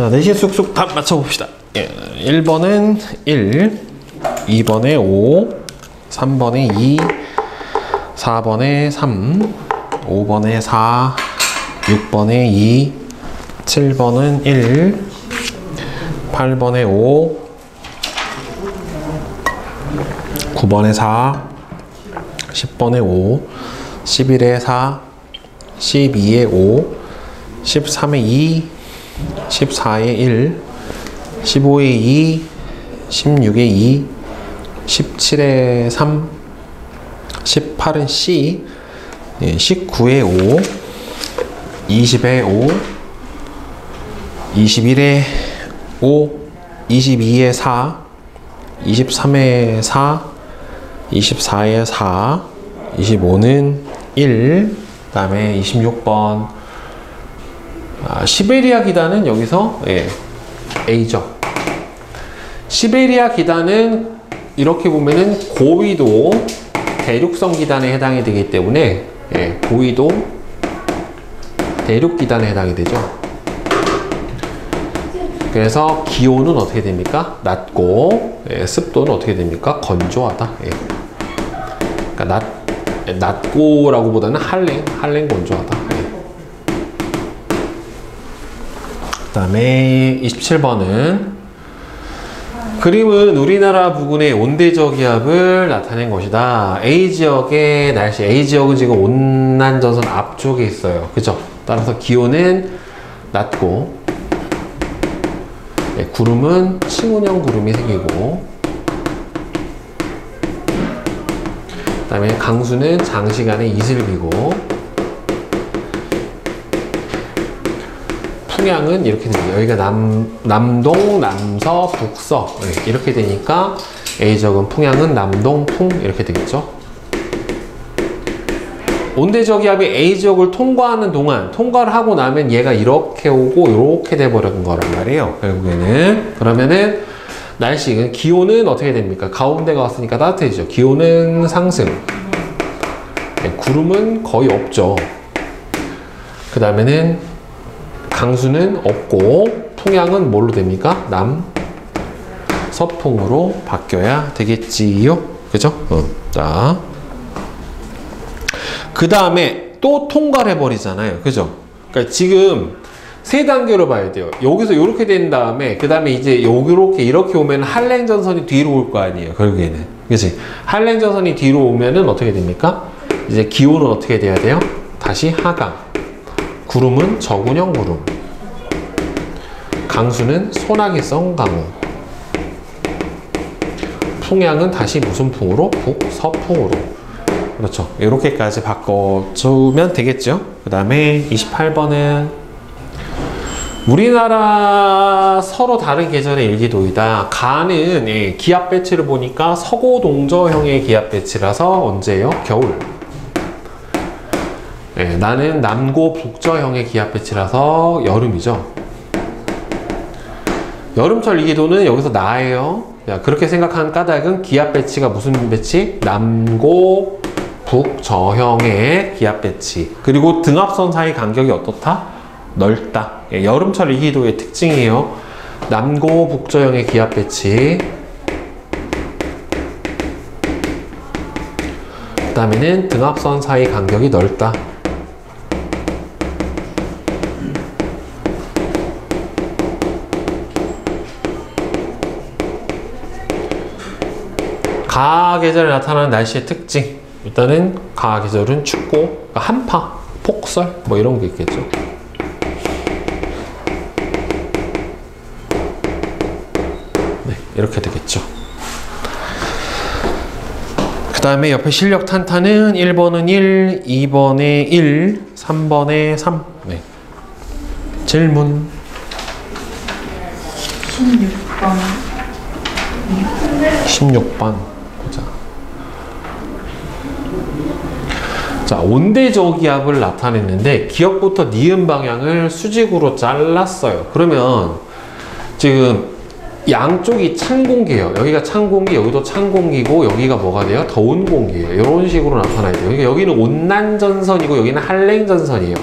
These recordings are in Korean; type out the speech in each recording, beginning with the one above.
자, 내신 쑥쑥 답 맞춰봅시다. 1번은 1, 2번에 5, 3번에 2, 4번에 3, 5번에 4, 6번에 2, 7번은 1, 8번에 5, 9번에 4, 10번에 5, 11에 4, 12에 5, 13에 2, 14에 1, 15에 2, 16에 2, 17에 3, 18은 C, 19에 5, 20에 5, 21에 5, 22에 4, 23에 4, 24에 4, 25는 1, 그 다음에 26번 시베리아 기단은 여기서 A죠. 시베리아 기단은 이렇게 보면은 고위도 대륙성 기단에 해당이 되기 때문에 고위도 대륙 기단에 해당이 되죠. 그래서 기온은 어떻게 됩니까? 낮고 습도는 어떻게 됩니까? 건조하다. 그러니까 낮고라고 보다는 한랭 건조하다. 그 다음에 27번은 그림은 우리나라 부근의 온대저기압을 나타낸 것이다. A지역의 날씨, A지역은 지금 온난전선 앞쪽에 있어요. 그죠? 따라서 기온은 낮고 구름은 층운형 구름이 생기고 그 다음에 강수는 장시간의 이슬비고 풍향은 이렇게 됩니다. 여기가 남동, 남서, 북서 이렇게 되니까 A지역은 풍향은 남동, 풍 이렇게 되겠죠. 온대저기압이 A지역을 통과하는 동안 통과를 하고 나면 얘가 이렇게 오고 이렇게 돼버린 거란 말이에요. 결국에는 그러면은 날씨, 기온은 어떻게 됩니까? 가운데가 왔으니까 따뜻해지죠. 기온은 상승, 구름은 거의 없죠. 그 다음에는 강수는 없고 풍향은 뭘로 됩니까? 서풍으로 바뀌어야 되겠지요. 그죠? 자, 그 다음에 또 통과를 해버리잖아요. 그죠? 그러니까 지금 세 단계로 봐야 돼요. 여기서 이렇게 된 다음에 그 다음에 이제 이렇게 오면 한랭전선이 뒤로 올 거 아니에요. 결국에는. 그치? 한랭전선이 뒤로 오면은 어떻게 됩니까? 이제 기온은 어떻게 돼야 돼요? 다시 하강. 구름은 저군형 구름. 강수는 소나기성 강우. 풍향은 다시 무슨 풍으로? 북서풍으로. 그렇죠. 이렇게까지 바꿔주면 되겠죠. 그 다음에 28번은 우리나라 서로 다른 계절의 일기도이다. 가는 기압 배치를 보니까 서고동저형의 기압 배치라서 언제예요? 겨울. 나는 남고 북저형의 기압 배치라서 여름이죠. 여름철 일기도는 여기서 나예요. 그렇게 생각하는 까닭은 기압 배치가 무슨 배치? 남고 북저형의 기압 배치. 그리고 등압선 사이 간격이 어떻다? 넓다. 여름철 일기도의 특징이에요. 남고 북저형의 기압 배치. 그 다음에는 등압선 사이 간격이 넓다. 가을 계절에 나타나는 날씨의 특징. 일단은 가을 계절은 춥고 한파, 폭설 뭐 이런 게 있겠죠. 네, 이렇게 되겠죠. 그 다음에 옆에 실력 탄탄은 1번은 1, 2번에 1, 3번에 3. 네. 질문. 16번. 자, 온대저기압을 나타냈는데 기역부터 니은 방향을 수직으로 잘랐어요. 그러면 지금 양쪽이 찬 공기예요. 여기가 찬 공기, 여기도 찬 공기고 여기가 뭐가 돼요? 더운 공기예요. 이런 식으로 나타나야 돼요. 그러니까 여기는 온난전선이고 여기는 한랭전선이에요.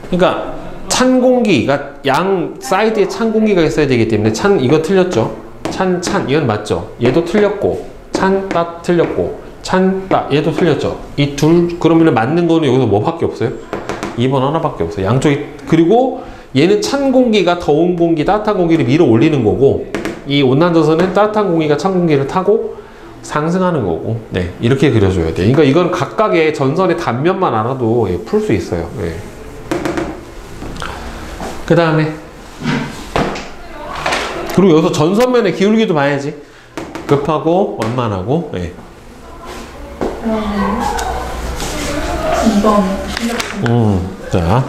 그러니까 찬 공기가 양 사이드에 찬 공기가 있어야 되기 때문에 이거 틀렸죠. 찬 이건 맞죠. 얘도 틀렸고 찬 틀렸고 찬 얘도 틀렸죠. 이 둘 그러면 맞는 거는 여기서 뭐밖에 없어요? 2번 하나밖에 없어요. 양쪽이. 그리고 얘는 찬 공기가 더운 공기, 따뜻한 공기를 밀어 올리는 거고, 이 온난전선은 따뜻한 공기가 찬 공기를 타고 상승하는 거고. 네, 이렇게 그려줘야 돼. 그러니까 이건 각각의 전선의 단면만 알아도 풀 수 있어요. 네. 그 다음에 그리고 여기서 전선면의 기울기도 봐야지. 급하고 완만하고. 네. 2번. 자.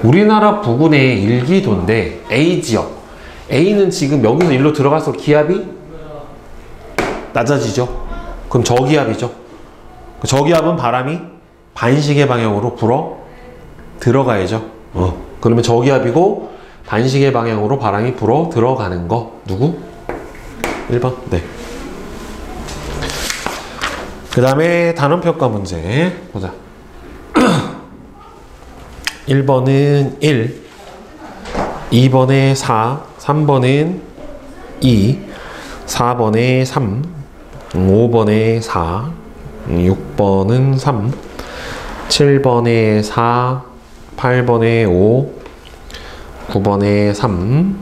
우리나라 부근의 일기도인데 A지역. A는 지금 여기서 일로 들어갈수록 기압이 낮아지죠. 그럼 저기압이죠. 저기압은 바람이 반시계 방향으로 불어 들어가야죠. 그러면 저기압이고 반시계 방향으로 바람이 불어 들어가는 거 누구? 1번. 네. 그 다음에 단원평가 문제 보자. 1번은 1, 2번에 4, 3번은 2, 4번에 3, 5번에 4, 6번은 3, 7번에 4, 8번에 5, 9번에 3,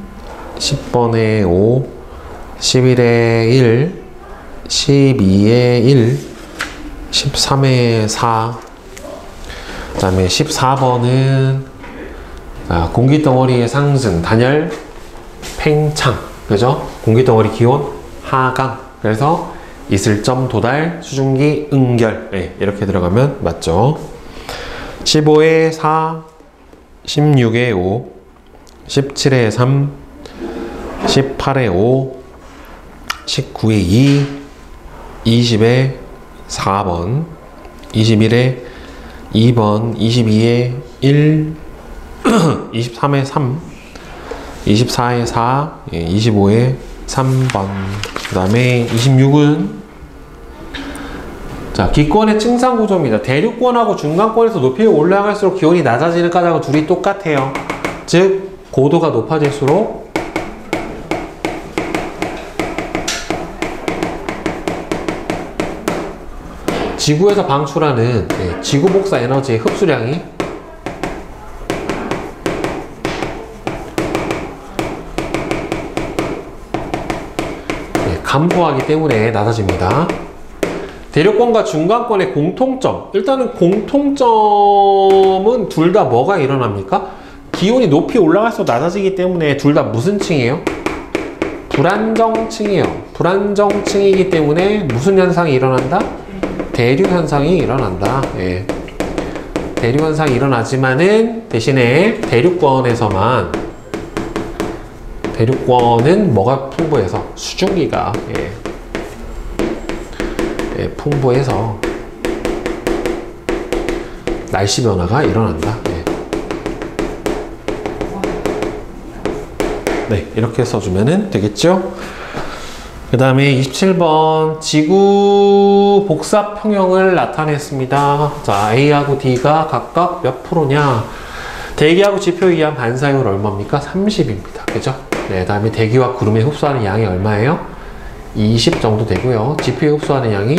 10번에 5, 11에 1, 12에 1, 13에 4, 그 다음에 14번은 공기덩어리의 상승, 단열, 팽창, 그죠? 공기덩어리 기온 하강. 그래서 이슬점 도달, 수증기 응결. 네, 이렇게 들어가면 맞죠? 15에 4, 16에 5, 17에 3, 18에 5, 19에 2, 20에 4번, 21에 2번, 22에 1, 23에 3, 24에 4, 25에 3번. 그 다음에 26은 자, 기권의 층상구조입니다. 대륙권하고 중간권에서 높이가 올라갈수록 기온이 낮아지는 까닭은 둘이 똑같아요. 즉 고도가 높아질수록 지구에서 방출하는 지구 복사 에너지의 흡수량이 감소하기 때문에 낮아집니다. 대륙권과 중간권의 공통점. 일단은 공통점은 둘 다 뭐가 일어납니까? 기온이 높이 올라갈수록 낮아지기 때문에 둘 다 무슨 층이에요? 불안정층이에요. 불안정층이기 때문에 무슨 현상이 일어난다? 대류 현상이 일어난다. 예. 대류 현상이 일어나지만은 대신에 대륙권은 뭐가 풍부해서 수증기가 풍부해서 날씨 변화가 일어난다. 네, 이렇게 써주면 되겠죠? 그 다음에 27번 지구 복사 평형을 나타냈습니다. 자, A하고 D가 각각 몇 프로냐? 대기하고 지표에 의한 반사율 얼마입니까? 30입니다. 그죠? 네, 다음에 대기와 구름에 흡수하는 양이 얼마예요? 20 정도 되고요. 지표에 흡수하는 양이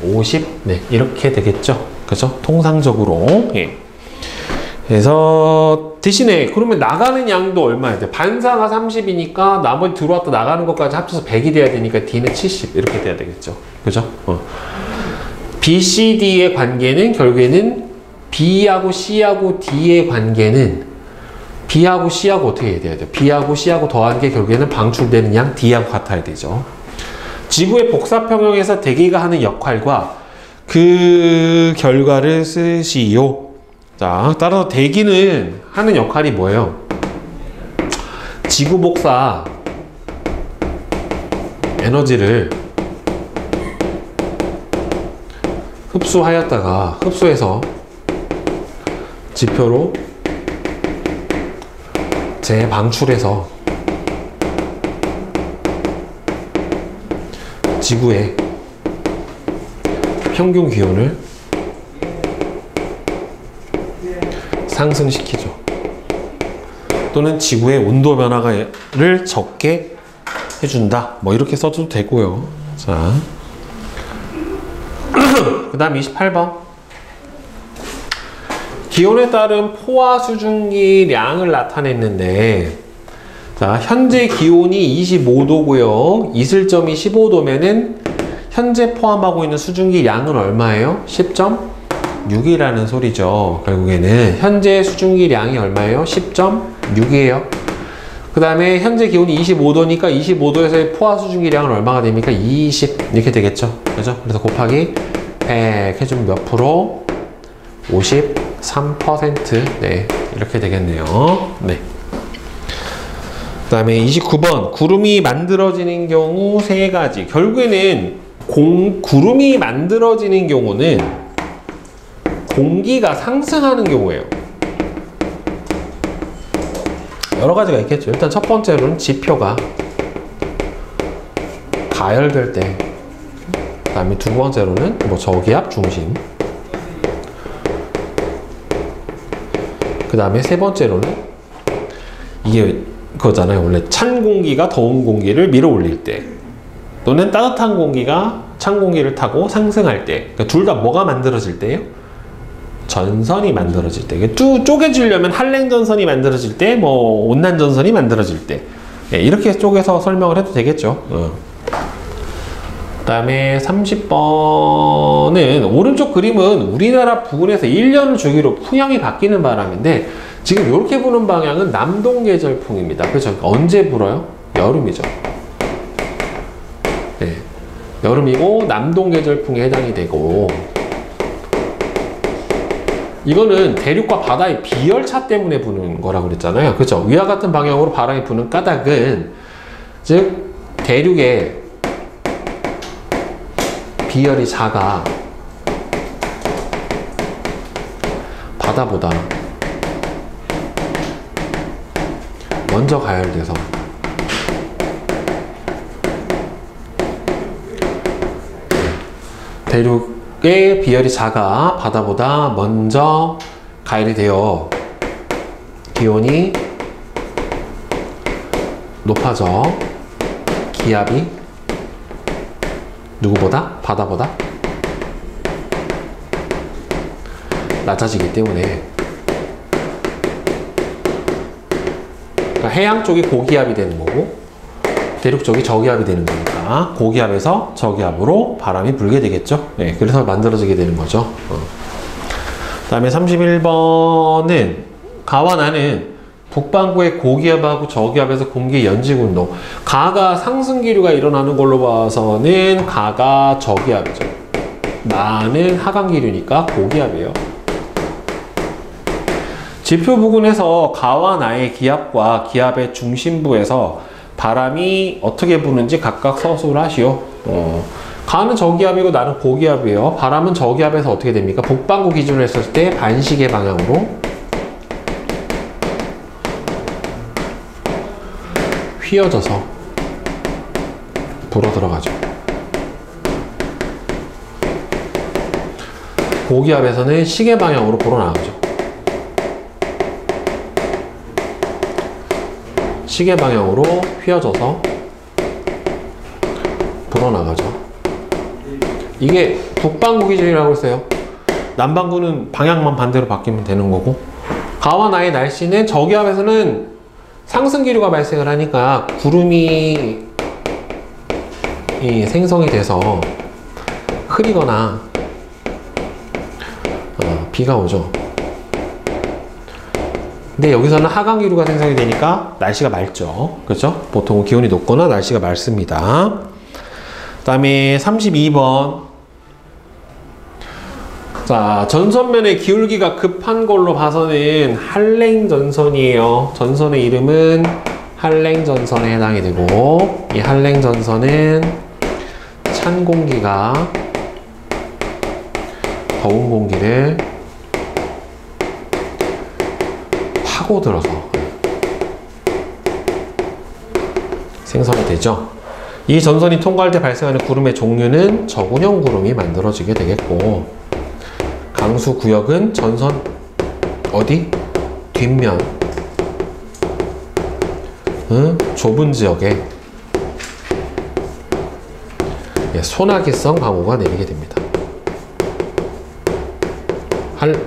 50. 네, 이렇게 되겠죠. 그죠? 통상적으로. 예. 그래서 대신에 그러면 나가는 양도 얼마야 돼? 반사가 30이니까 나머지 들어왔다 나가는 것까지 합쳐서 100이 돼야 되니까 D는 70 이렇게 돼야 되겠죠. 그죠? B, C, D의 관계는 결국에는 B하고 C하고 D의 관계는 B하고 C하고 어떻게 돼야 돼요? B하고 C하고 더한 게 결국에는 방출되는 양 D하고 같아야 되죠. 지구의 복사평형에서 대기가 하는 역할과 그 결과를 쓰시오. 자, 따라서 대기는 하는 역할이 뭐예요? 지구 복사 에너지를 흡수해서 지표로 재방출해서 지구의 평균 기온을 상승시키죠. 또는 지구의 온도 변화를 적게 해준다. 뭐 이렇게 써도 되고요. 자, 그 다음 28번. 기온에 따른 포화 수증기량을 나타냈는데, 자, 현재 기온이 25도고요. 이슬점이 15도면은 현재 포함하고 있는 수증기량은 얼마예요? 10.6이라는 소리죠. 결국에는 현재 수증기량이 얼마예요? 10.6이에요. 그 다음에 현재 기온이 25도니까 25도에서의 포화 수증기량은 얼마가 됩니까? 20 이렇게 되겠죠. 그죠? 그래서 곱하기 100 해주면 몇 프로? 53%. 네, 이렇게 되겠네요. 네. 그 다음에 29번. 구름이 만들어지는 경우 세 가지. 결국에는 구름이 만들어지는 경우는 공기가 상승하는 경우예요. 여러 가지가 있겠죠. 일단 첫 번째로는 지표가 가열될 때, 그 다음에 두 번째로는 뭐 저기압 중심, 그 다음에 세 번째로는 이게 그거잖아요. 원래 찬 공기가 더운 공기를 밀어 올릴 때, 또는 따뜻한 공기가 찬 공기를 타고 상승할 때, 그러니까 둘 다 뭐가 만들어질 때예요? 전선이 만들어질 때. 쪼개주려면 한랭전선이 만들어질 때, 뭐 온난전선이 만들어질 때, 네, 이렇게 쪼개서 설명을 해도 되겠죠. 그 다음에 30번은 오른쪽 그림은 우리나라 부근에서 1년을 주기로 풍향이 바뀌는 바람인데, 지금 이렇게 부는 방향은 남동계절풍입니다. 그렇죠? 언제 불어요? 여름이죠. 네, 여름이고 남동계절풍에 해당이 되고, 이거는 대륙과 바다의 비열차 때문에 부는 거라고 그랬잖아요. 그렇죠? 위와 같은 방향으로 바람이 부는 까닭은, 즉 대륙의 비열이 작아 바다보다 먼저 가열돼서 대륙의 비열이 작아 바다보다 먼저 가열이 되어 기온이 높아져 기압이 누구보다? 바다보다 낮아지기 때문에, 그러니까 해양 쪽이 고기압이 되는 거고 대륙 쪽이 저기압이 되는 거니까 고기압에서 저기압으로 바람이 불게 되겠죠. 네, 그래서 만들어지게 되는 거죠. 그 다음에 31번은 가와나는 북반구의 고기압하고 저기압에서 공기 연직 운동, 가가 상승 기류가 일어나는 걸로 봐서는 가가 저기압이죠. 나는 하강 기류니까 고기압이에요. 지표 부근에서 가와 나의 기압과 기압의 중심부에서 바람이 어떻게 부는지 각각 서술을 하시오. 가는 저기압이고 나는 고기압이에요. 바람은 저기압에서 어떻게 됩니까? 북반구 기준으로 했을 때 반시계 방향으로 휘어져서 불어 들어가죠. 고기압에서는 시계 방향으로 불어 나가죠. 시계 방향으로 휘어져서 불어 나가죠. 이게 북반구 기준이라고 했어요. 남반구는 방향만 반대로 바뀌면 되는 거고, 가와 나의 날씨는 저기압에서는 상승 기류가 발생을 하니까 구름이 생성이 돼서 흐리거나 비가 오죠. 근데 여기서는 하강 기류가 생성이 되니까 날씨가 맑죠. 그렇죠? 보통 기온이 높거나 날씨가 맑습니다. 그 다음에 32번. 자, 전선면의 기울기가 급한 걸로 봐서는 한랭전선이에요. 전선의 이름은 한랭전선에 해당이 되고, 이 한랭전선은 찬 공기가 더운 공기를 파고들어서 생성이 되죠. 이 전선이 통과할 때 발생하는 구름의 종류는 저군형 구름이 만들어지게 되겠고, 강수 구역은 전선 어디? 뒷면 좁은 지역에 소나기성 강우가 내리게 됩니다.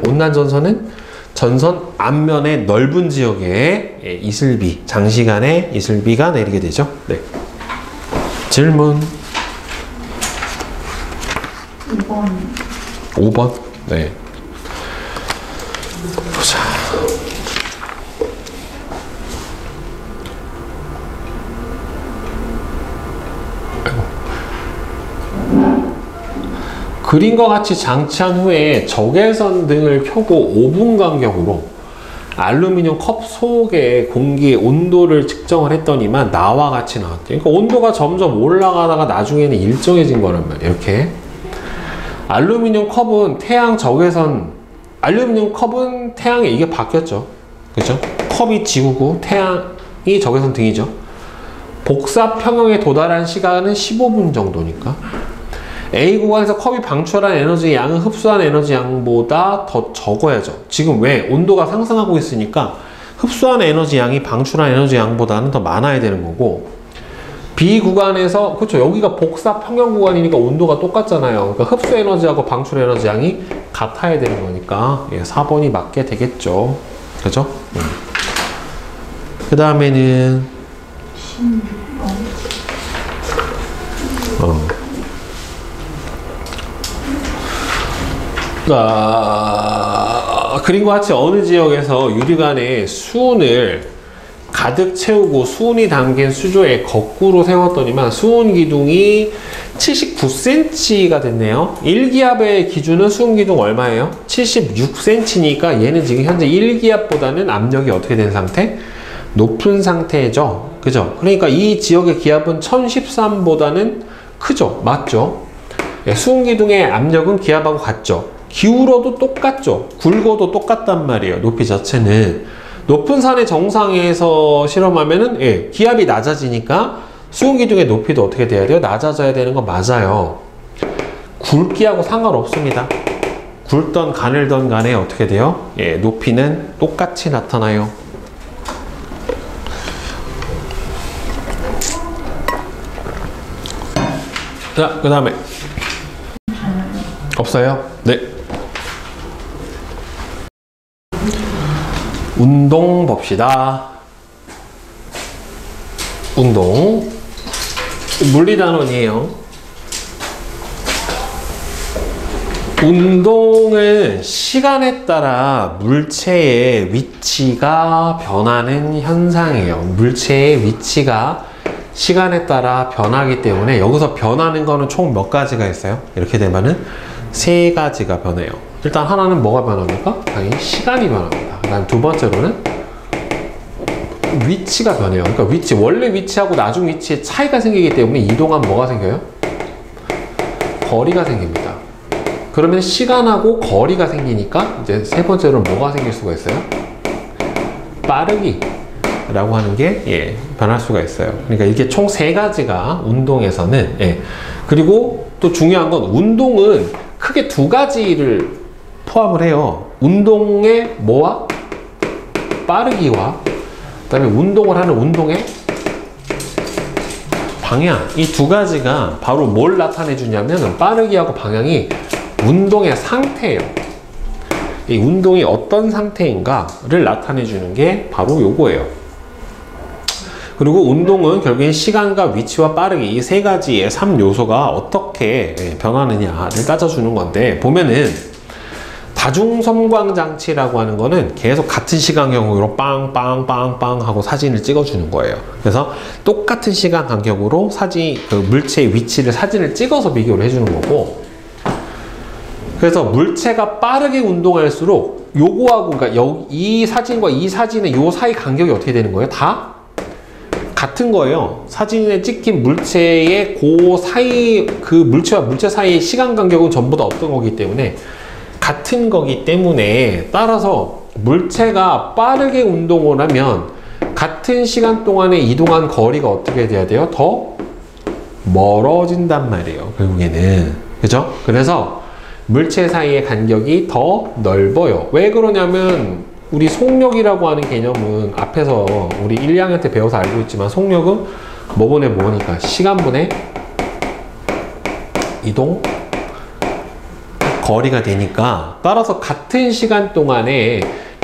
온난 전선은 전선 앞면의 넓은 지역에 이슬비, 장시간의 이슬비가 내리게 되죠. 네. 질문. 5번. 네. 보자. 그림과 같이 장치한 후에 적외선 등을 켜고 5분 간격으로 알루미늄 컵 속의 공기의 온도를 측정을 했더니만 나와 같이 나왔대요. 그러니까 온도가 점점 올라가다가 나중에는 일정해진 거란 말이에요. 이렇게 알루미늄 컵은 태양 적외선, 알루미늄 컵은 태양에 이게 바뀌었죠. 그죠? 컵이 지구고 태양이 적외선 등이죠. 복사 평형에 도달한 시간은 15분 정도니까 A 구간에서 컵이 방출한 에너지 양은 흡수한 에너지 양보다 더 적어야죠. 지금 왜? 온도가 상승하고 있으니까 흡수한 에너지 양이 방출한 에너지 양보다는 더 많아야 되는 거고, B 구간에서, 그렇죠, 여기가 복사 평형 구간이니까 온도가 똑같잖아요. 그러니까 흡수 에너지하고 방출 에너지 양이 같아야 되는 거니까 4번이 맞게 되겠죠. 그죠? 그 다음에는 그림과 같이 어느 지역에서 유리관에 수은을 가득 채우고 수은이 담긴 수조에 거꾸로 세웠더니만 수은 기둥이 79cm가 됐네요. 1기압의 기준은 수은 기둥 얼마예요? 76cm니까 얘는 지금 현재 1기압보다는 압력이 어떻게 된 상태? 높은 상태죠. 그죠? 그러니까 이 지역의 기압은 1013보다는 크죠. 맞죠? 수은 기둥의 압력은 기압하고 같죠. 기울어도 똑같죠. 굵어도 똑같단 말이에요. 높이 자체는. 높은 산의 정상에서 실험하면은 기압이 낮아지니까 수은 기둥의 높이도 어떻게 돼야 돼요? 낮아져야 되는 거 맞아요. 굵기하고 상관없습니다. 굵던 가늘던 간에 어떻게 돼요? 높이는 똑같이 나타나요. 자, 그 다음에 없어요? 네. 운동 봅시다. 운동. 물리단원이에요. 운동은 시간에 따라 물체의 위치가 변하는 현상이에요. 물체의 위치가 시간에 따라 변하기 때문에 여기서 변하는 거는 총 몇 가지가 있어요? 이렇게 되면은 3가지가 변해요. 일단 하나는 뭐가 변합니까? 당연히 시간이 변합니다. 그 다음 두 번째로는 위치가 변해요. 그러니까 위치, 원래 위치하고 나중 위치에 차이가 생기기 때문에 이동하면 뭐가 생겨요? 거리가 생깁니다. 그러면 시간하고 거리가 생기니까 이제 세 번째로는 뭐가 생길 수가 있어요? 빠르기 라고 하는 게 변할 수가 있어요. 그러니까 이게 총 3가지가 운동에서는 그리고 또 중요한 건 운동은 크게 2가지를 포함을 해요. 운동의 뭐와? 빠르기와 그 다음에 운동을 하는 운동의 방향, 이 2가지가 바로 뭘 나타내 주냐면 빠르기하고 방향이 운동의 상태예요. 이 운동이 어떤 상태인가를 나타내 주는 게 바로 요거예요. 그리고 운동은 결국엔 시간과 위치와 빠르기, 이 3가지의 3요소가 어떻게 변하느냐를 따져주는 건데, 보면은 다중섬광 장치라고 하는 거는 계속 같은 시간 간격으로 빵빵빵빵 하고 사진을 찍어주는 거예요. 그래서 똑같은 시간 간격으로 물체의 위치를 사진을 찍어서 비교를 해주는 거고, 그래서 물체가 빠르게 운동할수록 요거하고, 그러니까 이 사진과 이 사진의 요 사이 간격이 어떻게 되는 거예요? 다 같은 거예요. 사진에 찍힌 물체의 그 사이, 그 물체와 물체 사이의 시간 간격은 전부 다 어떤 거기 때문에 같은 거기 때문에, 따라서 물체가 빠르게 운동을 하면 같은 시간 동안에 이동한 거리가 어떻게 돼야 돼요? 더 멀어진단 말이에요. 결국에는. 그죠? 그래서 물체 사이의 간격이 더 넓어요. 왜 그러냐면 우리 속력이라고 하는 개념은 앞에서 우리 1, 2학년 때 배워서 알고 있지만 속력은 뭐분의 뭐니까 시간분의 이동 거리가 되니까 따라서 같은 시간 동안에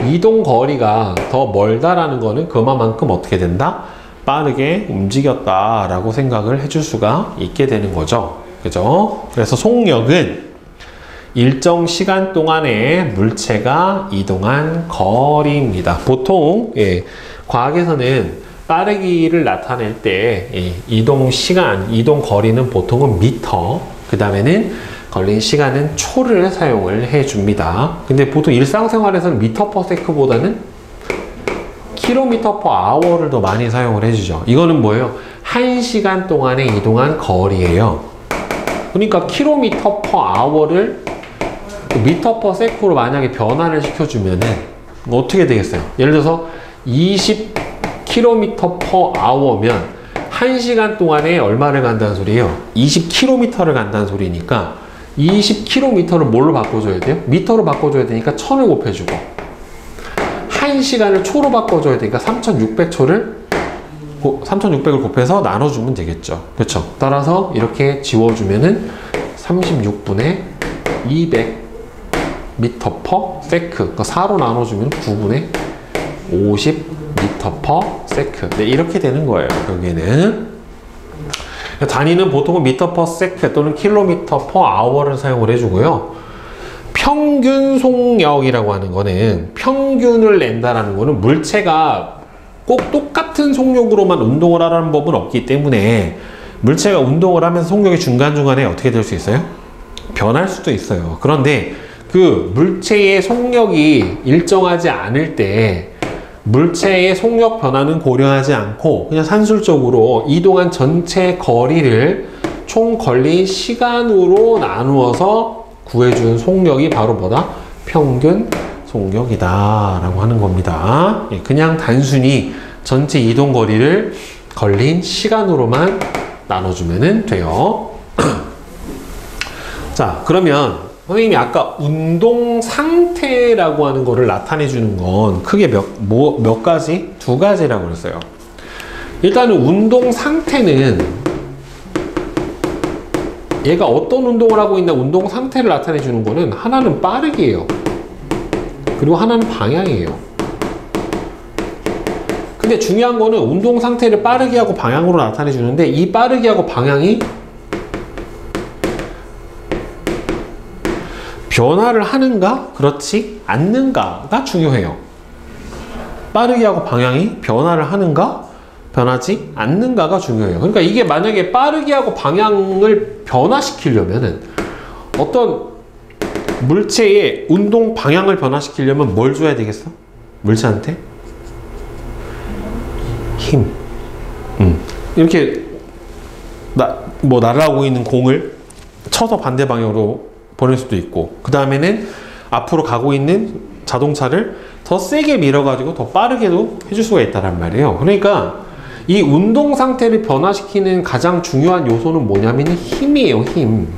이동 거리가 더 멀다라는 거는 그만큼 어떻게 된다? 빠르게 움직였다라고 생각을 해줄 수가 있게 되는 거죠. 그죠? 그래서 속력은 일정 시간 동안에 물체가 이동한 거리입니다. 보통 과학에서는 빠르기를 나타낼 때 이동 시간, 이동 거리는 보통은 미터, 그 다음에는 걸린 시간은 초를 사용을 해줍니다. 근데 보통 일상생활에서는 미터 퍼 세크보다는 킬로미터 퍼 아워를 더 많이 사용을 해주죠. 이거는 뭐예요? 1시간 동안에 이동한 거리예요. 그러니까 킬로미터 퍼 아워를 미터 퍼 세크로 만약에 변화를 시켜주면은 어떻게 되겠어요? 예를 들어서 20km per hour면 1시간 동안에 얼마를 간다는 소리예요? 20km를 간다는 소리니까 20km를 뭘로 바꿔줘야 돼요? 미터로 바꿔줘야 되니까 1000을 곱해주고 1시간을 초로 바꿔줘야 되니까 3600초를 3600을 곱해서 나눠주면 되겠죠. 그렇죠? 따라서 이렇게 지워주면은 36분의 200 미터 퍼 세크, 그러니까 4로 나눠주면 9분의 50 미터 퍼 세크. 네, 이렇게 되는 거예요. 여기는 단위는 보통은 미터 퍼 세크 또는 킬로미터 퍼 아워를 사용을 해주고요. 평균 속력이라고 하는 거는 평균을 낸다라는 거는 물체가 꼭 똑같은 속력으로만 운동을 하라는 법은 없기 때문에 물체가 운동을 하면서 속력이 중간중간에 어떻게 될 수 있어요? 변할 수도 있어요. 그런데 그 물체의 속력이 일정하지 않을 때 물체의 속력 변화는 고려하지 않고 그냥 산술적으로 이동한 전체 거리를 총 걸린 시간으로 나누어서 구해준 속력이 바로 뭐다? 평균 속력이다 라고 하는 겁니다. 그냥 단순히 전체 이동 거리를 걸린 시간으로만 나눠주면 돼요. 자, 그러면 선생님이 아까 운동 상태라고 하는 거를 나타내 주는 건 크게 몇 가지? 두 가지라고 그랬어요. 일단은 운동 상태는 얘가 어떤 운동을 하고 있나 운동 상태를 나타내 주는 거는 하나는 빠르기예요. 그리고 하나는 방향이에요. 근데 중요한 거는 운동 상태를 빠르기하고 방향으로 나타내 주는데 이 빠르기하고 방향이 변화를 하는가? 그렇지 않는가가 중요해요. 빠르기하고 방향이 변화를 하는가? 변하지 않는가가 중요해요. 그러니까 이게 만약에 빠르기하고 방향을 변화시키려면은 어떤 물체의 운동 방향을 변화시키려면 뭘 줘야 되겠어? 물체한테? 힘. 이렇게 날아오고 있는 공을 쳐서 반대 방향으로 보낼 수도 있고 그 다음에는 앞으로 가고 있는 자동차를 더 세게 밀어가지고 더 빠르게도 해줄 수가 있다는 말이에요. 그러니까 이 운동 상태를 변화시키는 가장 중요한 요소는 뭐냐면 힘이에요. 힘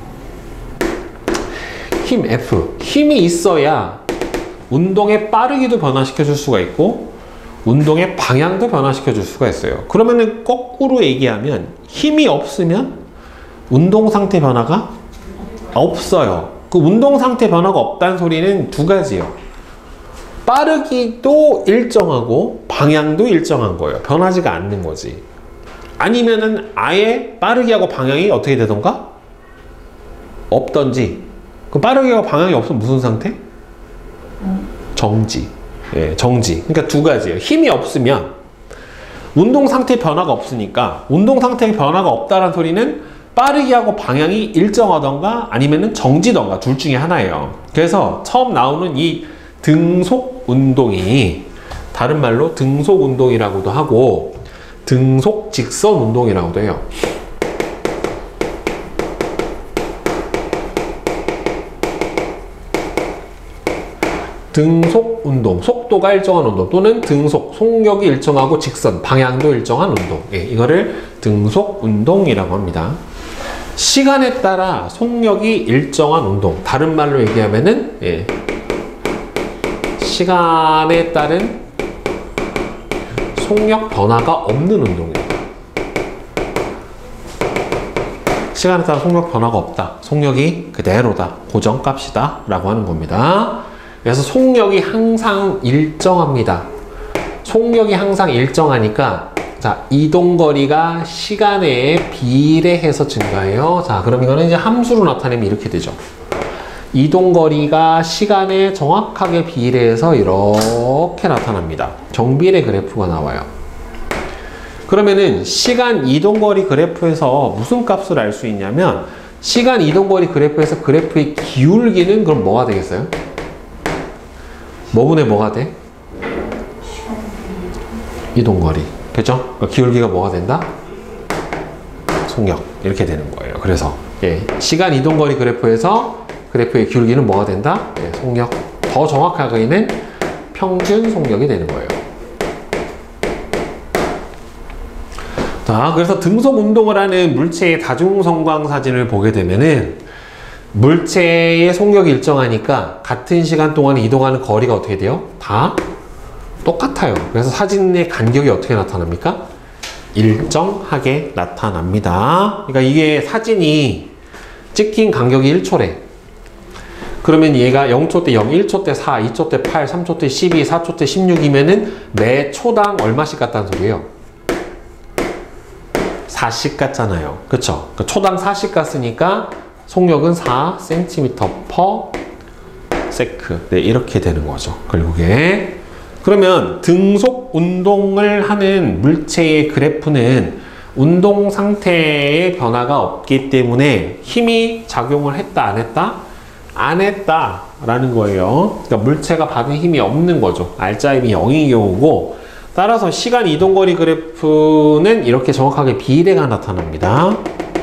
F. 힘이 있어야 운동의 빠르기도 변화시켜 줄 수가 있고 운동의 방향도 변화시켜 줄 수가 있어요. 그러면은 거꾸로 얘기하면 힘이 없으면 운동 상태 변화가 없어요. 그 운동 상태 변화가 없다는 소리는 두 가지예요. 빠르기도 일정하고 방향도 일정한 거예요. 변하지가 않는 거지. 아니면은 아예 빠르기하고 방향이 어떻게 되던가? 없던지. 그 빠르기하고 방향이 없으면 무슨 상태? 정지. 예, 정지. 그러니까 두 가지예요. 힘이 없으면 운동 상태 변화가 없으니까 운동 상태 변화가 없다는 소리는 빠르기하고 방향이 일정하던가 아니면은 정지던가 둘 중에 하나예요. 그래서 처음 나오는 이 등속 운동이 다른 말로 등속 운동이라고도 하고 등속 직선 운동이라고도 해요. 등속 운동, 속도가 일정한 운동 또는 등속, 속력이 일정하고 직선, 방향도 일정한 운동. 예, 이거를 등속 운동이라고 합니다. 시간에 따라 속력이 일정한 운동, 다른 말로 얘기하면은 시간에 따른 속력 변화가 없는 운동이에요. 시간에 따라 속력 변화가 없다. 속력이 그대로다. 고정값이다. 라고 하는 겁니다. 그래서 속력이 항상 일정합니다. 속력이 항상 일정하니까 자, 이동거리가 시간에 비례해서 증가해요. 자, 그럼 이거는 이제 함수로 나타내면 이렇게 되죠. 이동거리가 시간에 정확하게 비례해서 이렇게 나타납니다. 정비례 그래프가 나와요. 그러면은 시간 이동거리 그래프에서 무슨 값을 알 수 있냐면 시간 이동거리 그래프에서 그래프의 기울기는 그럼 뭐가 되겠어요? 뭐분의 뭐가 돼? 이동거리. 그죠? 그러니까 기울기가 뭐가 된다? 속력. 이렇게 되는 거예요. 그래서 시간 이동거리 그래프에서 그래프의 기울기는 뭐가 된다? 속력. 더 정확하게는 평균 속력이 되는 거예요. 자, 그래서 등속 운동을 하는 물체의 다중성광 사진을 보게 되면은 물체의 속력이 일정하니까 같은 시간 동안 이동하는 거리가 어떻게 돼요? 다 똑같아요. 그래서 사진의 간격이 어떻게 나타납니까? 일정하게 나타납니다. 그러니까 이게 사진이 찍힌 간격이 1초래. 그러면 얘가 0초 때 0, 1초 때 4, 2초 때 8, 3초 때 12, 4초 때 16이면은 매 초당 얼마씩 갔다는 소리예요? 4씩 갔잖아요. 그쵸? 그러니까 초당 4씩 갔으니까 속력은 4cm/s. 네, 이렇게 되는 거죠. 결국에. 그러면 등속 운동을 하는 물체의 그래프는 운동 상태의 변화가 없기 때문에 힘이 작용을 했다, 안 했다? 안 했다 라는 거예요. 그러니까 물체가 받은 힘이 없는 거죠. 알짜힘이 0인 경우고, 따라서 시간 이동거리 그래프는 이렇게 정확하게 비례가 나타납니다.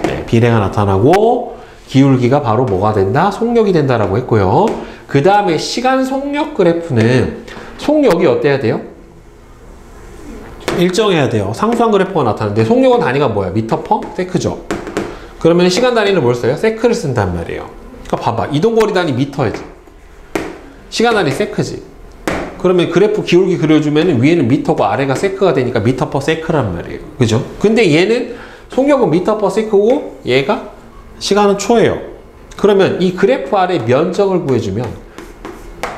네, 비례가 나타나고 기울기가 바로 뭐가 된다? 속력이 된다라고 했고요. 그 다음에 시간 속력 그래프는 속력이 어때야 돼요? 일정해야 돼요. 상수한 그래프가 나타나는데 속력은 단위가 뭐야? 미터 퍼 세크죠. 그러면 시간 단위는 뭘 써요? 세크를 쓴단 말이에요. 그러니까 봐봐. 이동거리 단위 미터이지. 시간 단위 세크지. 그러면 그래프 기울기 그려주면 위에는 미터고 아래가 세크가 되니까 미터 퍼 세크란 말이에요. 그죠? 근데 얘는 속력은 미터 퍼 세크고 얘가 시간은 초예요. 그러면 이 그래프 아래 면적을 구해주면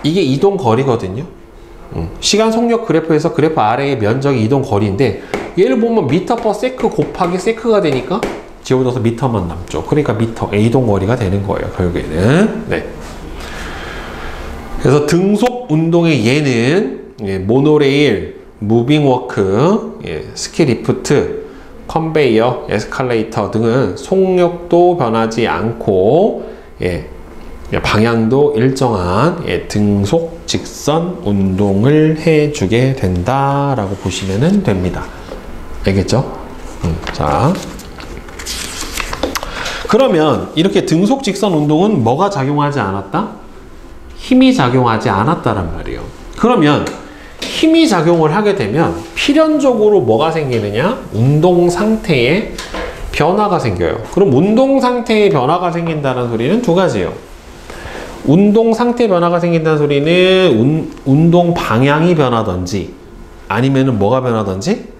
이게 이동거리거든요. 시간 속력 그래프에서 그래프 아래의 면적이 이동거리인데 얘를 보면 미터 퍼 세크 곱하기 세크가 되니까 지워져서 미터만 남죠. 그러니까 미터, 이동거리가 되는 거예요. 결국에는. 네. 그래서 등속 운동의 예는 모노레일, 무빙워크, 스키리프트, 컨베이어, 에스컬레이터 등은 속력도 변하지 않고 방향도 일정한 등속 직선 운동을 해주게 된다라고 보시면 됩니다. 알겠죠? 자, 그러면 이렇게 등속 직선 운동은 뭐가 작용하지 않았다? 힘이 작용하지 않았다란 말이에요. 그러면 힘이 작용을 하게 되면 필연적으로 뭐가 생기느냐? 운동 상태에 변화가 생겨요. 그럼 운동 상태에 변화가 생긴다는 소리는 두 가지예요. 운동 상태 변화가 생긴다는 소리는 운동 방향이 변하든지 아니면은 뭐가 변하든지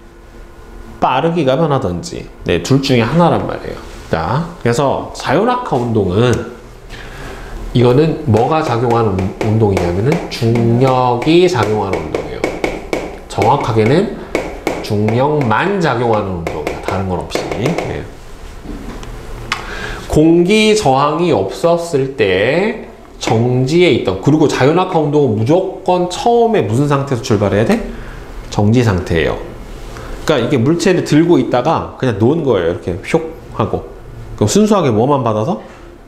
빠르기가 변하든지 네, 둘 중에 하나란 말이에요. 자, 그래서 자연학화 운동은 이거는 뭐가 작용하는 운동이냐면은 중력이 작용하는 운동이에요. 정확하게는 중력만 작용하는 운동이에요. 다른 건 없이. 네. 공기 저항이 없었을 때 정지에 있던, 그리고 자연학화 운동은 무조건 처음에 무슨 상태에서 출발해야 돼? 정지 상태예요. 그러니까 이게 물체를 들고 있다가 그냥 놓은 거예요. 이렇게 휙 하고. 그럼 순수하게 뭐만 받아서?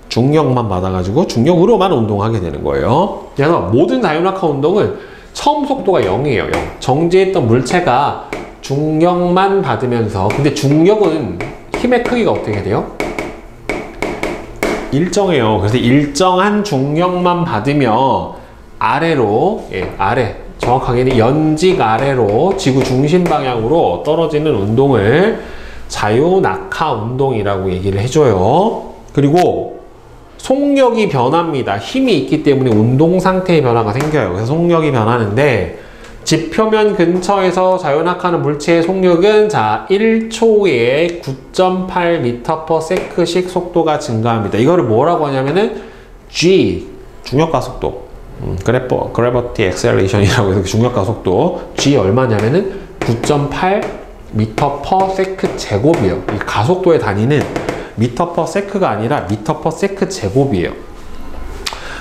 중력만 받아가지고 중력으로만 운동하게 되는 거예요. 그래서 모든 자연학화 운동은 처음 속도가 0이에요. 0. 정지했던 물체가 중력만 받으면서, 근데 중력은 힘의 크기가 어떻게 돼요? 일정해요. 그래서 일정한 중력만 받으며 아래로, 아래, 정확하게는 연직 아래로 지구 중심 방향으로 떨어지는 운동을 자유낙하 운동이라고 얘기를 해줘요. 그리고 속력이 변합니다. 힘이 있기 때문에 운동 상태의 변화가 생겨요. 그래서 속력이 변하는데 지표면 근처에서 자유낙하하는 물체의 속력은 자 1초에 9.8m/s씩 속도가 증가합니다. 이거를 뭐라고 하냐면은 G 중력가속도 그래버티 액셀레이션이라고 해서 중력가속도 G 얼마냐면은 9.8m/s 제곱이에요. 이 가속도의 단위는 m/s가 아니라 m/s 제곱이에요.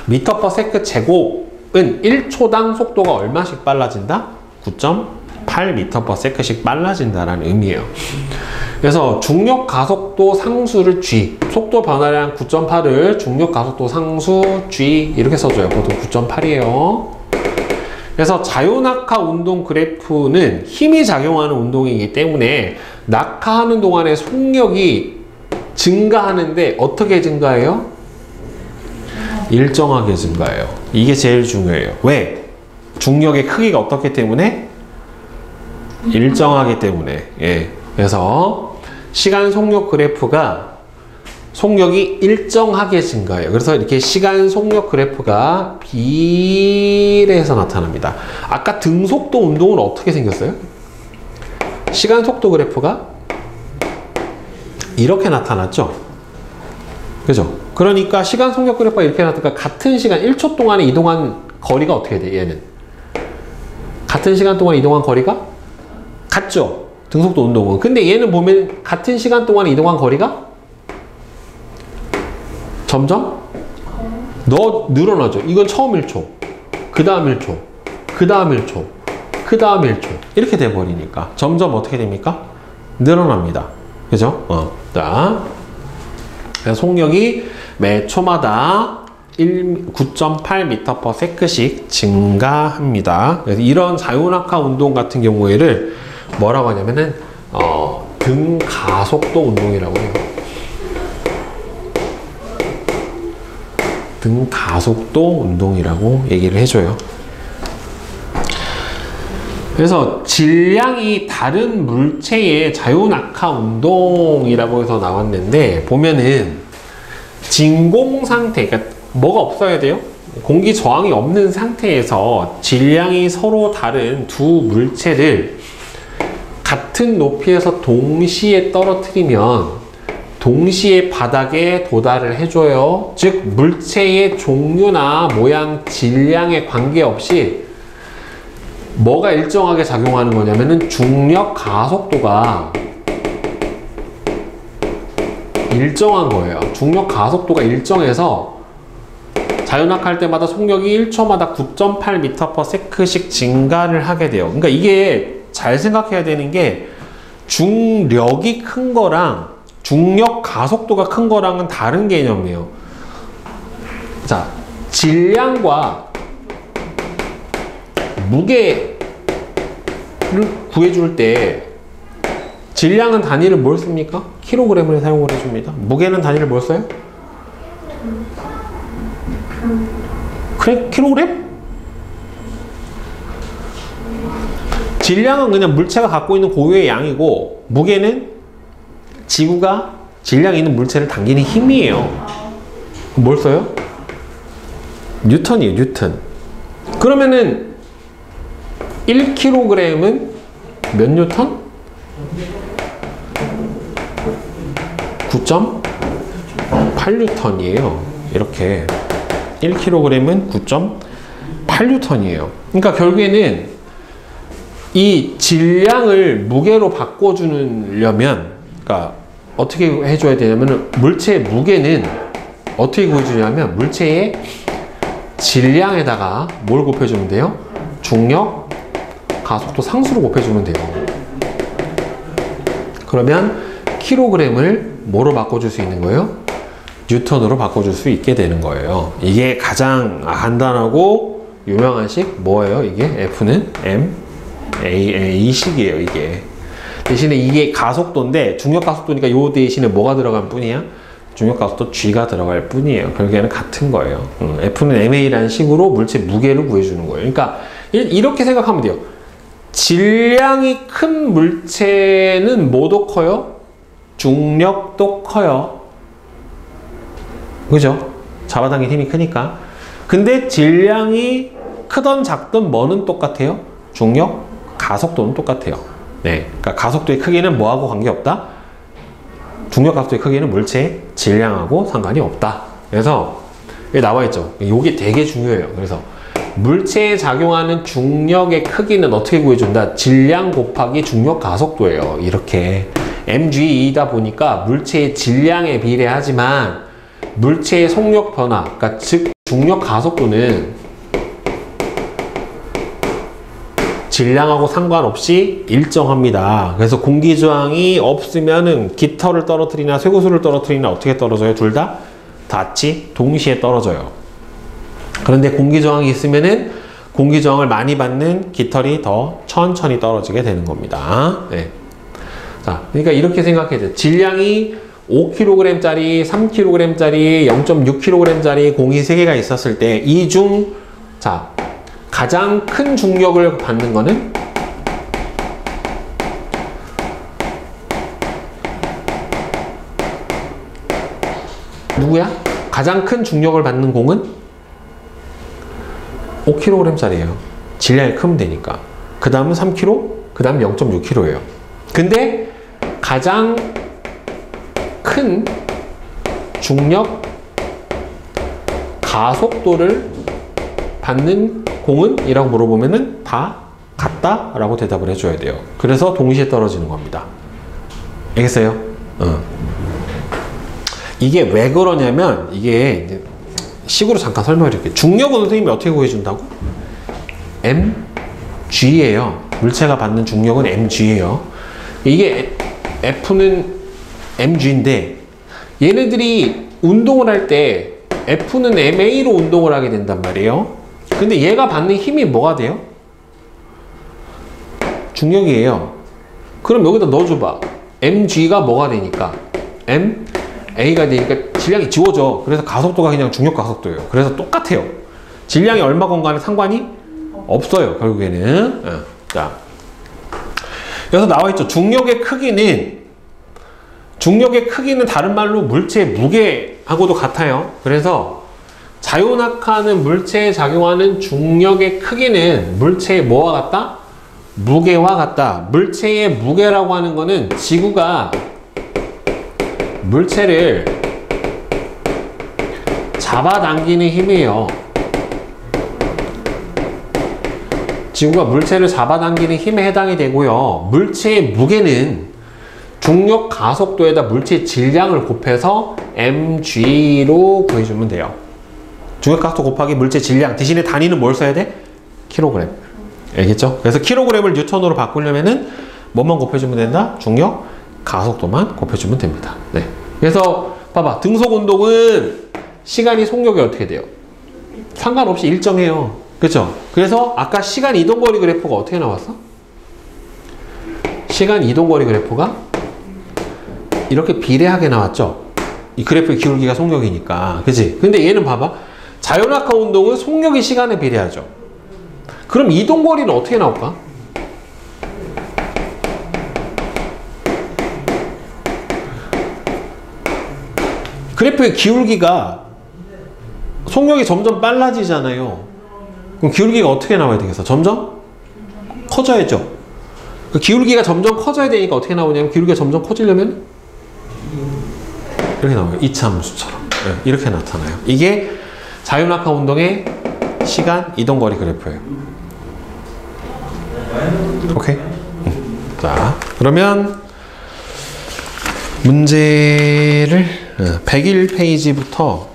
m/s 제곱은 1초당 속도가 얼마씩 빨라진다? 9.8m/s씩 빨라진다라는 의미예요. 그래서 중력 가속도 상수를 G, 속도 변화량 9.8을 중력 가속도 상수 G 이렇게 써줘요. 보통 9.8이에요. 그래서 자유낙하 운동 그래프는 힘이 작용하는 운동이기 때문에 낙하하는 동안에 속력이 증가하는데 어떻게 증가해요? 일정하게 증가해요. 이게 제일 중요해요. 왜? 중력의 크기가 어떻기 때문에? 일정하기 때문에. 예. 그래서 시간 속력 그래프가 속력이 일정하게 증가해요. 그래서 이렇게 시간 속력 그래프가 비례해서 나타납니다. 아까 등속도 운동은 어떻게 생겼어요? 시간 속도 그래프가 이렇게 나타났죠? 그죠? 그러니까 시간 속력 그래프가 이렇게 나타나니까 같은 시간 1초 동안에 이동한 거리가 어떻게 돼? 얘는 같은 시간 동안 이동한 거리가 같죠? 등속도 운동은. 근데 얘는 보면 같은 시간 동안 이동한 거리가 점점 늘어나죠. 이건 처음 1초, 그 다음 1초, 그 다음 1초, 그 다음 1초 이렇게 돼버리니까 점점 어떻게 됩니까? 늘어납니다. 그죠? 자, 속력이 매 초마다 9.8m/s씩 증가합니다. 그래서 이런 자유낙하 운동 같은 경우에를 뭐라고 하냐면은 등가속도 운동이라고 해요. 등가속도 운동이라고 얘기를 해줘요. 그래서 질량이 다른 물체의 자유낙하 운동이라고 해서 나왔는데 보면은 진공 상태, 그러니까 뭐가 없어야 돼요? 공기 저항이 없는 상태에서 질량이 서로 다른 두 물체를 같은 높이에서 동시에 떨어뜨리면 동시에 바닥에 도달을 해줘요. 즉 물체의 종류나 모양, 질량에 관계없이 뭐가 일정하게 작용하는 거냐면은 중력 가속도가 일정한 거예요. 중력 가속도가 일정해서 자유낙하할 때마다 속력이 1초마다 9.8m/s씩 증가를 하게 돼요. 그러니까 이게 잘 생각해야 되는 게 중력이 큰 거랑 중력 가속도가 큰 거랑은 다른 개념이에요. 자, 질량과 무게를 구해줄 때 질량은 단위를 뭘 씁니까? 킬로그램을 사용을 해줍니다. 무게는 단위를 뭘 써요? 그래? 킬로그램? 질량은 그냥 물체가 갖고 있는 고유의 양이고 무게는 지구가 질량이 있는 물체를 당기는 힘이에요. 뭘 써요? 뉴턴이에요. 뉴턴. 그러면은 1kg은 몇 뉴턴? 9.8뉴턴이에요. 이렇게 1kg은 9.8뉴턴이에요. 그러니까 결국에는 이 질량을 무게로 바꿔주려면, 그러니까 어떻게 해줘야 되냐면 물체의 무게는 어떻게 구해주냐면 물체의 질량에다가 뭘 곱해주면 돼요? 중력 가속도 상수로 곱해주면 돼요. 그러면 킬로그램을 뭐로 바꿔줄 수 있는 거예요? 뉴턴으로 바꿔줄 수 있게 되는 거예요. 이게 가장 간단하고 유명한 식 뭐예요? 이게 F는 A 식이에요. 이게 대신에 이게 가속도인데 중력 가속도니까 요 대신에 뭐가 들어간 뿐이야? 중력 가속도 G가 들어갈 뿐이에요. 결국에는 같은 거예요. F는 MA라는 식으로 물체 무게를 구해주는 거예요. 그러니까 이렇게 생각하면 돼요. 질량이 큰 물체는 뭐도 커요? 중력도 커요. 그죠? 잡아당긴 힘이 크니까. 근데 질량이 크던 작든 뭐는 똑같아요? 중력 가속도는 똑같아요. 네, 그러니까 가속도의 크기는 뭐하고 관계없다? 중력 가속도의 크기는 물체의 질량하고 상관이 없다. 그래서 여기 나와있죠. 이게 되게 중요해요. 그래서 물체에 작용하는 중력의 크기는 어떻게 구해준다? 질량 곱하기 중력 가속도예요. 이렇게 mg이다 보니까 물체의 질량에 비례하지만 물체의 속력 변화, 그러니까 즉 중력 가속도는 질량하고 상관없이 일정합니다. 그래서 공기저항이 없으면은 깃털을 떨어뜨리나 쇠구슬을 떨어뜨리나 어떻게 떨어져요? 둘 다 같이 동시에 떨어져요. 그런데 공기저항이 있으면은 공기저항을 많이 받는 깃털이 더 천천히 떨어지게 되는 겁니다. 네. 자, 그러니까 이렇게 생각해야 돼요. 질량이 5kg짜리, 3kg짜리, 0.6kg짜리 공이 3개가 있었을 때 이 중 자, 가장 큰 중력을 받는 거는 누구야? 가장 큰 중력을 받는 공은 5kg짜리예요. 질량이 크면 되니까. 그 다음은 3kg, 그 다음 0.6kg예요. 근데 가장 큰 중력 가속도를 받는 공은? 이라고 물어보면은 다 같다? 라고 대답을 해줘야 돼요. 그래서 동시에 떨어지는 겁니다. 알겠어요? 이게 왜 그러냐면 이게 이제 식으로 잠깐 설명을 드릴게요. 중력은 선생님이 어떻게 구해준다고? mg예요. 물체가 받는 중력은 mg예요. 이게 F는 mg인데 얘네들이 운동을 할 때 F는 ma로 운동을 하게 된단 말이에요. 근데 얘가 받는 힘이 뭐가 돼요? 중력이에요. 그럼 여기다 넣어줘봐. mg가 뭐가 되니까? ma가 되니까 질량이 지워져. 그래서 가속도가 그냥 중력 가속도예요. 그래서 똑같아요. 질량이 얼마 건가는 상관이 없어요. 결국에는. 자, 여기서 나와있죠. 중력의 크기는 다른 말로 물체의 무게하고도 같아요. 그래서 자유낙하는 물체에 작용하는 중력의 크기는 물체의 뭐와 같다? 무게와 같다. 물체의 무게라고 하는 거는 지구가 물체를 잡아당기는 힘이에요. 지구가 물체를 잡아당기는 힘에 해당이 되고요. 물체의 무게는 중력 가속도에다 물체의 질량을 곱해서 mg로 구해주면 돼요. 중력 가속도 곱하기 물체 질량 대신에 단위는 뭘 써야 돼? 킬로그램. 알겠죠? 그래서 킬로그램을 뉴턴으로 바꾸려면은 뭐만 곱해주면 된다? 중력 가속도만 곱해주면 됩니다. 네. 그래서 봐봐. 등속 운동은 시간이 속력이 어떻게 돼요? 상관없이 일정해요. 그렇죠? 그래서 아까 시간 이동거리 그래프가 어떻게 나왔어? 시간 이동거리 그래프가 이렇게 비례하게 나왔죠? 이 그래프의 기울기가 속력이니까. 그치? 근데 얘는 봐봐. 자연낙하 운동은 속력이 시간에 비례하죠. 그럼 이동거리는 어떻게 나올까? 그래프의 기울기가 속력이 점점 빨라지잖아요. 그럼 기울기가 어떻게 나와야 되겠어? 점점 커져야죠. 그 기울기가 점점 커져야 되니까 어떻게 나오냐면 기울기가 점점 커지려면 이렇게 나와요. 이차함수처럼. 네, 이렇게 나타나요. 이게 자유낙하 운동의 시간 이동거리 그래프예요. 오케이? 자, 그러면 문제를 101페이지부터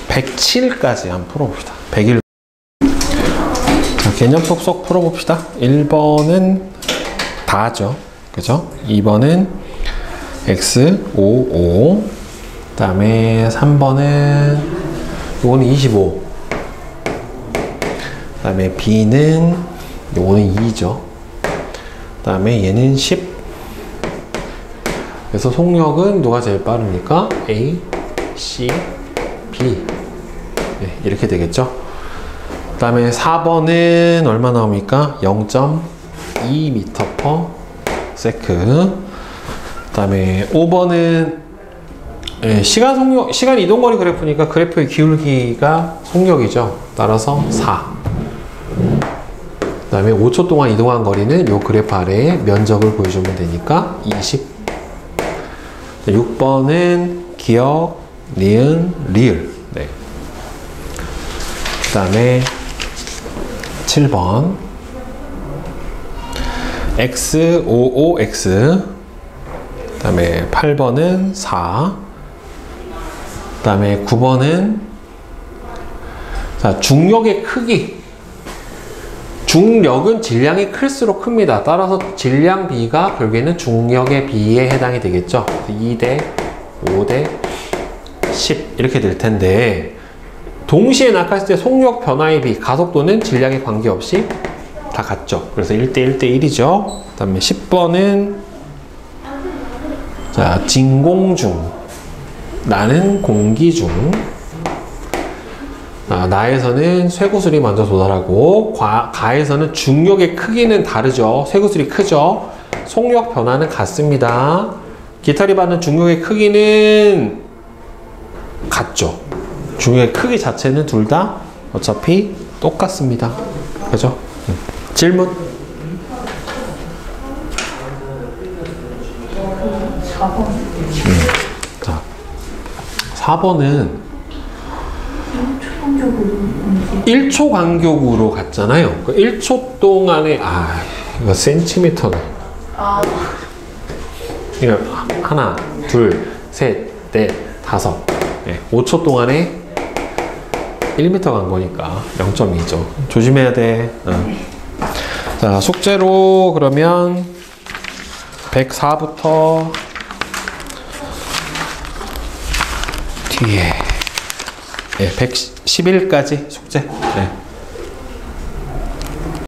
107까지 한번 풀어봅시다. 101. 자, 개념법 쏙 풀어봅시다. 1번은 다죠. 그죠? 2번은 x, 5, 5. 그 다음에 3번은 요거는 25. 그 다음에 b는 요거는 2죠. 그 다음에 얘는 10. 그래서 속력은 누가 제일 빠릅니까? A, C, B. 네, 이렇게 되겠죠. 그 다음에 4번은 얼마 나옵니까? 0.2m/s. 그 다음에 5번은 예, 시간 이동거리 그래프니까 그래프의 기울기가 속력이죠. 따라서 4. 그 다음에 5초 동안 이동한 거리는 요 그래프 아래에 면적을 보여주면 되니까 20. 6번은 기억, 니은, 리을. 네. 그 다음에 7번 x, 5, 5, x. 그 다음에 8번은 4. 그 다음에 9번은 자, 중력의 크기. 중력은 질량이 클수록 큽니다. 따라서 질량 B가 결국에는 중력의 B에 해당이 되겠죠. 2대 5대 10 이렇게 될 텐데 동시에 낙하했을 때 속력 변화의 B, 가속도는 질량에 관계없이 다 같죠. 그래서 1대 1대 1이죠. 그 다음에 10번은 자, 진공중. 나는 공기중. 나에서는 쇠구슬이 먼저 도달하고 가에서는 중력의 크기는 다르죠. 쇠구슬이 크죠. 속력 변화는 같습니다. 깃털이 받는 중력의 크기는 같죠. 중력의 크기 자체는 둘 다 어차피 똑같습니다. 그죠? 질문? 4번. 자, 4번은 1초 간격으로 갔잖아요. 그 1초 동안에 이거 센티미터네. 이거 하나, 둘, 셋, 넷, 다섯. 네, 5초 동안에 1m 간 거니까 0.2죠. 조심해야 돼. 자, 숙제로 그러면 104부터 뒤에 111까지 숙제. 네.